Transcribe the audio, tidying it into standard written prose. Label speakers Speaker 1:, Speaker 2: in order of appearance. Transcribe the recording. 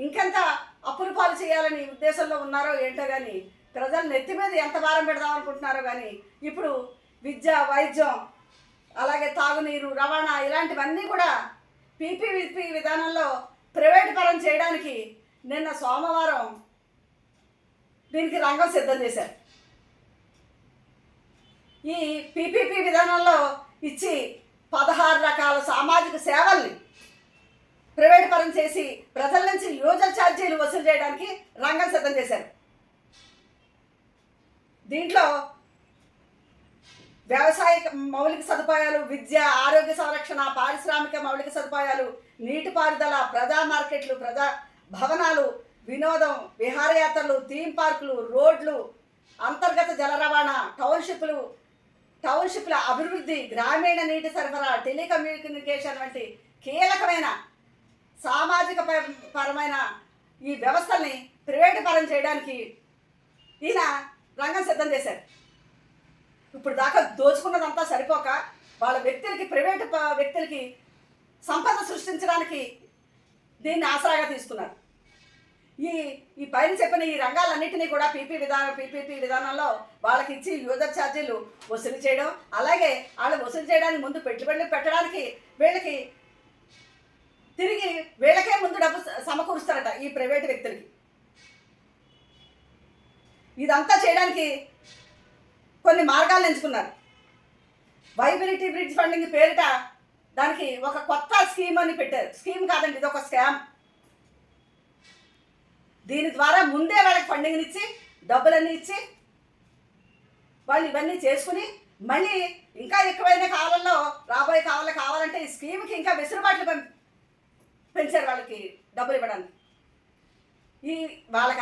Speaker 1: ఇంకెంత అప్పులు పాలు చేయాలని ఉద్దేశంలో ఉన్నారో ఏంటో కానీ ప్రజలు నెత్తి మీద ఎంత భారం పెడదాం అనుకుంటున్నారో కానీ ఇప్పుడు విద్య, వైద్యం, అలాగే తాగునీరు, రవాణా ఇలాంటివన్నీ కూడా పీపీపీ విధానంలో ప్రైవేట్ పరం చేయడానికి నిన్న సోమవారం దీనికి రంగం సిద్ధం చేశారు. ఈ పీపీపీ విధానంలో ఇచ్చి 16 రకాల సామాజిక సేవల్ని ప్రైవేట్ పరం చేసి ప్రజల నుంచి యూజర్ ఛార్జీలు వసూలు చేయడానికి రంగం సిద్ధం చేశారు. దీంట్లో వ్యవసాయ మౌలిక సదుపాయాలు, విద్య, ఆరోగ్య సంరక్షణ, పారిశ్రామిక మౌలిక సదుపాయాలు, నీటిపారుదల, ప్రజా మార్కెట్లు, ప్రజా భవనాలు, వినోదం, విహారయాత్రలు, థీమ్ పార్కులు, రోడ్లు, అంతర్గత జల రవాణా, టౌన్షిప్ల అభివృద్ధి, గ్రామీణ నీటి సరఫరా, టెలికమ్యూనికేషన్ వంటి కీలకమైన సామాజిక పరమైన ఈ వ్యవస్థల్ని ప్రైవేటు పరం చేయడానికి ఈయన రంగం సిద్ధం చేశారు. ఇప్పుడు దాకా దోచుకున్నదంతా సరిపోక వాళ్ళ వ్యక్తులకి, ప్రైవేటు వ్యక్తులకి సంపద సృష్టించడానికి దీన్ని ఆసరాగా తీసుకున్నారు. ఈ పైన చెప్పిన ఈ రంగాలన్నింటినీ కూడా పీపీపీ విధానంలో వాళ్ళకి ఇచ్చి యూజర్ ఛార్జీలు వసూలు చేయడం, అలాగే వాళ్ళు వసూలు చేయడానికి ముందు పెట్టుబడులు పెట్టడానికి వీళ్ళకి తిరిగి వీళ్ళకే ముందు డబ్బు సమకూరుస్తారట ఈ ప్రైవేటు వ్యక్తులకి. ఇదంతా చేయడానికి కొన్ని మార్గాలు ఎంచుకున్నారు. వైబిలిటీ బ్రిడ్జ్ ఫండింగ్ పేరిట దానికి ఒక కొత్త స్కీమ్ అని పెట్టారు. స్కీమ్ కాదండి, ఇది ఒక స్కామ్. దీని ద్వారా ముందే వాళ్ళకి ఫండింగ్ని ఇచ్చి, డబ్బులన్నీ ఇచ్చి వాళ్ళు ఇవన్నీ చేసుకుని మళ్ళీ ఇంకా ఎక్కువైన కాలంలో రాబోయే కావాలంటే ఈ స్కీమ్కి ఇంకా వెసులుబాట్లు పెంచారు వాళ్ళకి డబ్బులు ఇవ్వడానికి. వాళ్ళకి